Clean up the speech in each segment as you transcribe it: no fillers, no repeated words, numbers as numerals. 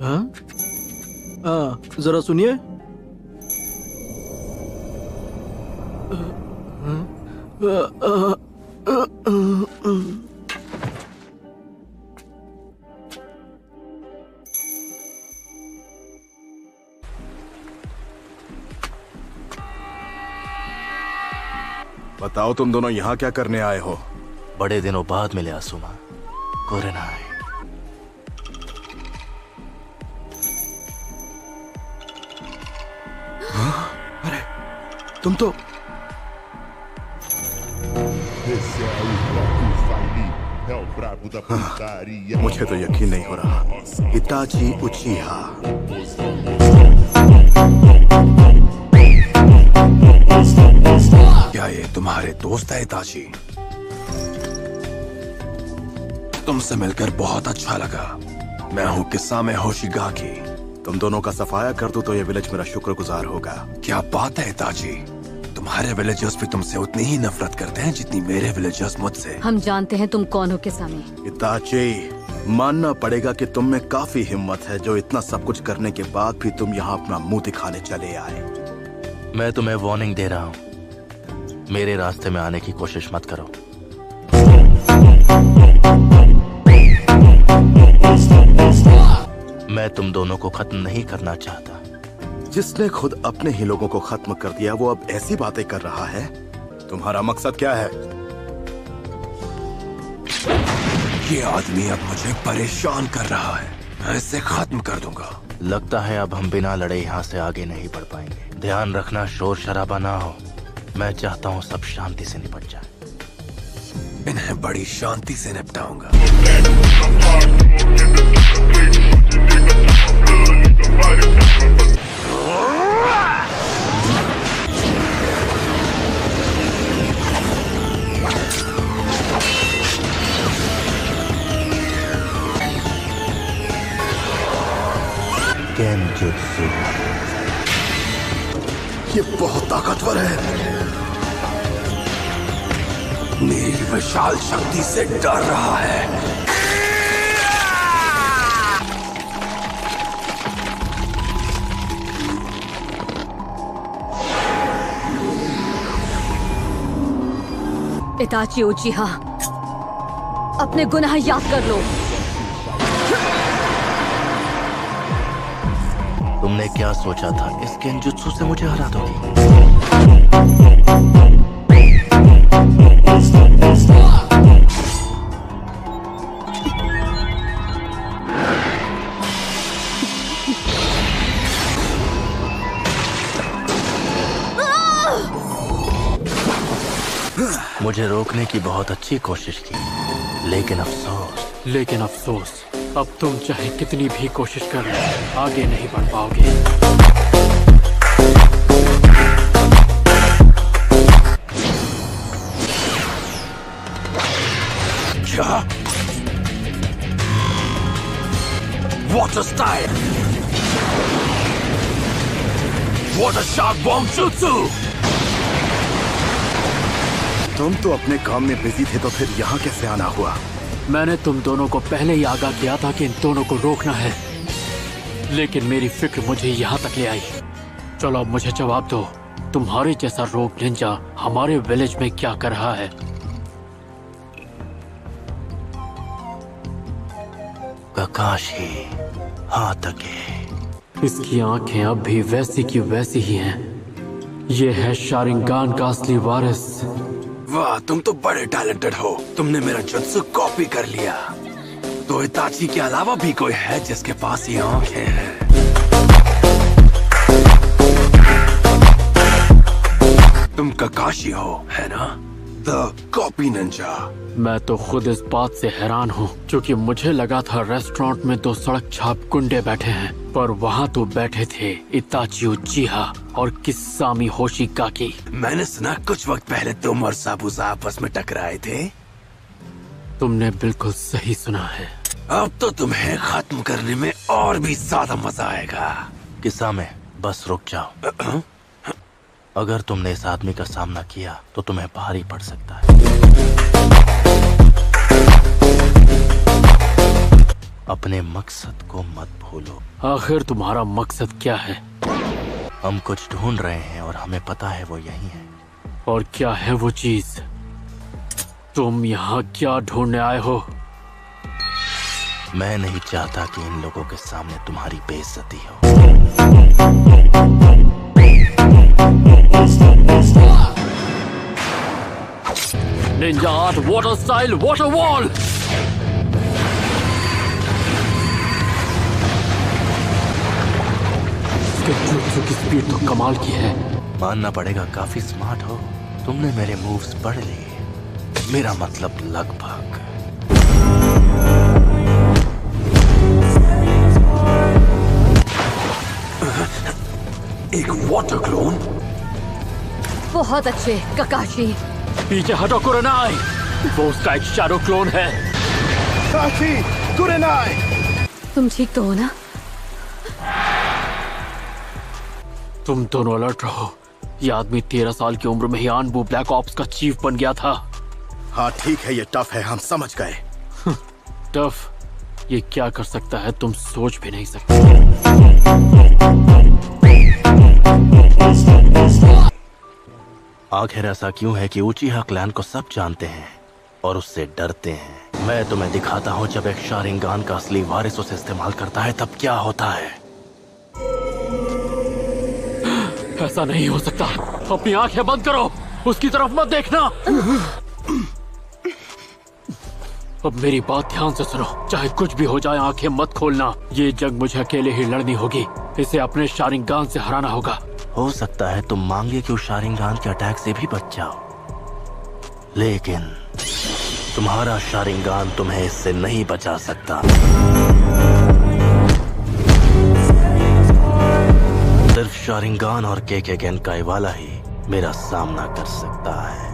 हाँ? जरा सुनिए। बताओ तुम दोनों यहाँ क्या करने आए हो? बड़े दिनों बाद मिले आसुमा। कोरेनाई। अरे तुम तो मुझे तो यकीन नहीं हो रहा। इताची उचिहा। क्या ये तुम्हारे दोस्त है इताची? तुमसे मिलकर बहुत अच्छा लगा। मैं हूँ किस्सामे होशिगाकी। तुम दोनों का सफाया कर दूं तो ये विलेज मेरा शुक्रगुजार होगा। क्या बात है इताची, तुम्हारे विलेजर्स भी तुमसे उतनी ही नफरत करते हैं जितनी मेरे विलेजर्स मुझसे। हम जानते हैं तुम कौन हो किस्सामे। इताची, मानना पड़ेगा कि तुम में काफी हिम्मत है जो इतना सब कुछ करने के बाद भी तुम यहाँ अपना मुंह दिखाने चले आए। मैं तुम्हें वार्निंग दे रहा हूँ, मेरे रास्ते में आने की कोशिश मत करो। मैं तुम दोनों को खत्म नहीं करना चाहता। जिसने खुद अपने ही लोगों को खत्म कर दिया वो अब ऐसी बातें कर रहा है। तुम्हारा मकसद क्या है? ये आदमी अब मुझे परेशान कर रहा है, मैं इसे खत्म कर दूंगा। लगता है अब हम बिना लड़े यहाँ से आगे नहीं बढ़ पाएंगे। ध्यान रखना शोर शराबा ना हो। मैं चाहता हूँ सब शांति से निपट जाए। इन्हें बड़ी शांति से निपटाऊंगा। केनजुत्सु। ये बहुत ताकतवर है। मेरी विशाल शक्ति से डर रहा है। इताची उचिहा, अपने गुनाह याद कर लो। तुमने क्या सोचा था इस केनजुत्सु से मुझे हरा दोगी? मुझे रोकने की बहुत अच्छी कोशिश की, लेकिन अफसोस अब तुम चाहे कितनी भी कोशिश कर लो, आगे नहीं बढ़ पाओगे। क्या? Water style! Water shark bomb jutsu! तुम तो अपने काम में बिजी थे तो फिर यहाँ कैसे आना हुआ? मैंने तुम दोनों को पहले ही आगाह किया था कि इन दोनों को रोकना है, लेकिन मेरी फिक्र मुझे यहाँ तक ले आई। चलो अब मुझे जवाब दो, तुम्हारे जैसा रोग निंजा हमारे विलेज में क्या कर रहा है? काकाशी हातके। इसकी आंखें अब भी वैसी की वैसी ही हैं। ये है शारिंगान का असली वारिस। वाह, तुम तो बड़े टैलेंटेड हो। तुमने मेरा जुत्सु कॉपी कर लिया। तो इताची के अलावा भी कोई है जिसके पास ये आंखें हैं? तुम काकाशी हो, है ना? The copy Ninja. मैं तो खुद इस बात से हैरान हूँ, क्योंकि मुझे लगा था रेस्टोरेंट में दो सड़क छाप गुंडे बैठे हैं, पर वहाँ तो बैठे थे इताची उचिहा और किस्सामी होशिगाकी। मैंने सुना कुछ वक्त पहले तुम और साबुजा आपस में टकराए थे। तुमने बिल्कुल सही सुना है। अब तो तुम्हें खत्म करने में और भी ज्यादा मजा आएगा। किस्सामे, बस रुक जाओ। अगर तुमने इस आदमी का सामना किया तो तुम्हें भारी पड़ सकता है। अब अपने मकसद को मत भूलो। आखिर तुम्हारा मकसद क्या है? हम कुछ ढूंढ रहे हैं और हमें पता है वो यही है। और क्या है वो चीज? तुम यहाँ क्या ढूंढने आए हो? मैं नहीं चाहता कि इन लोगों के सामने तुम्हारी बेइज्जती हो। Ninja art water style water wall. इसके जुत्सु की स्पीड तो कमाल की है। मानना पड़ेगा काफी स्मार्ट हो। तुमने मेरे मूव्स पढ़ लिए। मेरा मतलब लगभग। एक वाटर क्लोन? बहुत अच्छे ककाशी। पीछे हटो कुरेनाई, वो उसका एक शैडो क्लोन है। काशी, कुरेनाई! तुम ठीक तो हो ना? तुम दोनों अलर्ट रहो। ये आदमी 13 साल की उम्र में ही आनबू ब्लैक ऑप्स का चीफ बन गया था। हाँ ठीक है, ये टफ है, हम समझ गए। टफ? ये क्या कर सकता है तुम सोच भी नहीं सकते। आखिर ऐसा क्यों है कि उचिहा क्लैन को सब जानते हैं और उससे डरते हैं? मैं तुम्हें दिखाता हूँ, जब एक शारिंगान का असली वारिस उसे इस्तेमाल करता है तब क्या होता है। ऐसा नहीं हो सकता। अपनी आंखें बंद करो, उसकी तरफ मत देखना। अब मेरी बात ध्यान से सुनो। चाहे कुछ भी हो जाए, आंखें मत खोलना। ये जंग मुझे अकेले ही लड़नी होगी। इसे अपने शारिंगान से हराना होगा। हो सकता है तुम मांगे कि उस शारिंगान के अटैक से भी बच जाओ, लेकिन तुम्हारा शारिंगान तुम्हें इससे नहीं बचा सकता। सिर्फ शारिंगान और केकेगेन काइवाला ही मेरा सामना कर सकता है।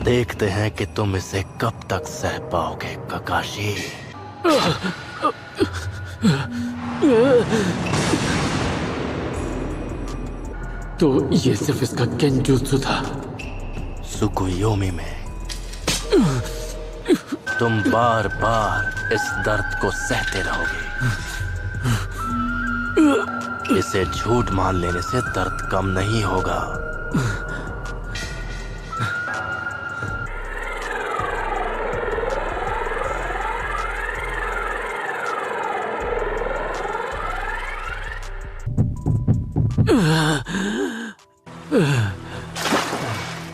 देखते हैं कि तुम इसे कब तक सह पाओगे ककाशी। तो ये सिर्फ इसका गेंजुत्सु था। सुकुयोमी में तुम बार बार इस दर्द को सहते रहोगे। इसे झूठ मान लेने से दर्द कम नहीं होगा।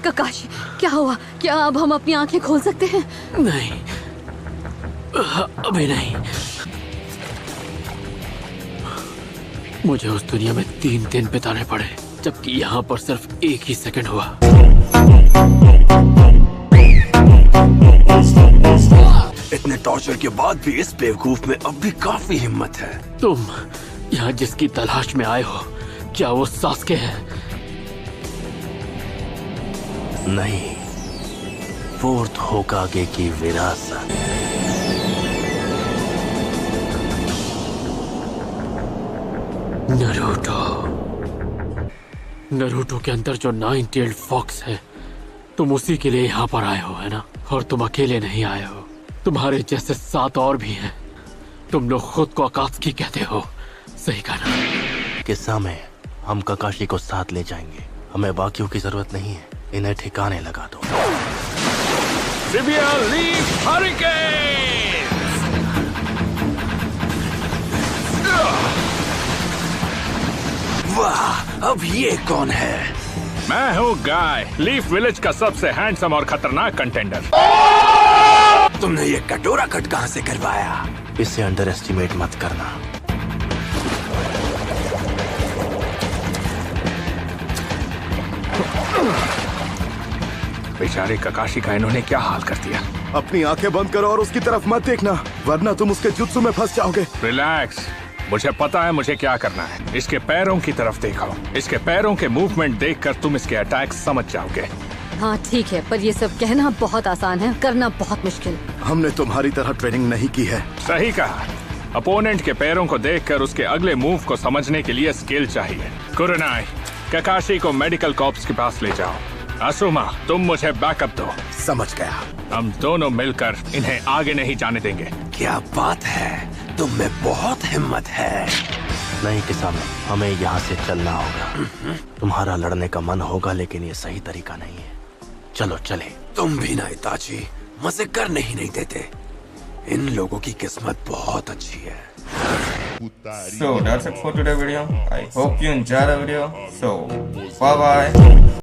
ककाशी, क्या हुआ? क्या अब हम अपनी आंखें खोल सकते हैं? नहीं, अभी नहीं। मुझे उस दुनिया में 3 दिन बिताने पड़े, जबकि यहाँ पर सिर्फ 1 ही सेकंड हुआ। इतने टॉर्चर के बाद भी इस बेवकूफ में अब भी काफी हिम्मत है। तुम यहाँ जिसकी तलाश में आए हो, क्या वो सास्के है? नहीं, फोर्थ होकागे की विरासत। नरूटो के अंदर जो 9-tailed फॉक्स है, तुम उसी के लिए यहाँ पर आए हो, है ना? और तुम अकेले नहीं आए हो, तुम्हारे जैसे 7 और भी हैं। तुम लोग खुद को अकात्सुकी कहते हो, सही कहा ना? किस्सा में हम ककाशी को साथ ले जाएंगे। हमें बाकियों की जरूरत नहीं है। इन्हें ठिकाने लगा दो। Sibia leaf hurricane! वाह, अब ये कौन है? मैं हूँ गाय, लीफ विलेज का सबसे हैंडसम और खतरनाक कंटेंडर। तुमने ये कटोरा कट कहाँ से करवाया? इसे अंडर एस्टिमेट मत करना। बेचारे ककाशी का इन्होंने क्या हाल कर दिया। अपनी आंखें बंद करो और उसकी तरफ मत देखना, वरना तुम उसके जुत्सु में फंस जाओगे। रिलैक्स, मुझे पता है मुझे क्या करना है। इसके पैरों की तरफ देखो। इसके पैरों के मूवमेंट देखकर तुम इसके अटैक समझ जाओगे। हाँ ठीक है, पर ये सब कहना बहुत आसान है, करना बहुत मुश्किल। हमने तुम्हारी तरह ट्रेनिंग नहीं की है। सही कहा। अपोनेंट के पैरों को देखकर उसके अगले मूव को समझने के लिए स्किल चाहिए। कुरनाई, ककाशी को मेडिकल कॉर्प्स के पास ले जाओ। असुमा, तुम मुझे बैकअप दो। समझ गया। हम दोनों मिलकर इन्हें आगे नहीं जाने देंगे। क्या बात है, तुम में बहुत हिम्मत है। नहीं किसामे, हमें यहाँ से चलना होगा। तुम्हारा लड़ने का मन होगा लेकिन ये सही तरीका नहीं है। चलो चले। तुम भी ना इताची, मजे करने ही नहीं देते। इन लोगों की किस्मत बहुत अच्छी है। So that's it for today's video. I hope you enjoyed the video. So bye bye.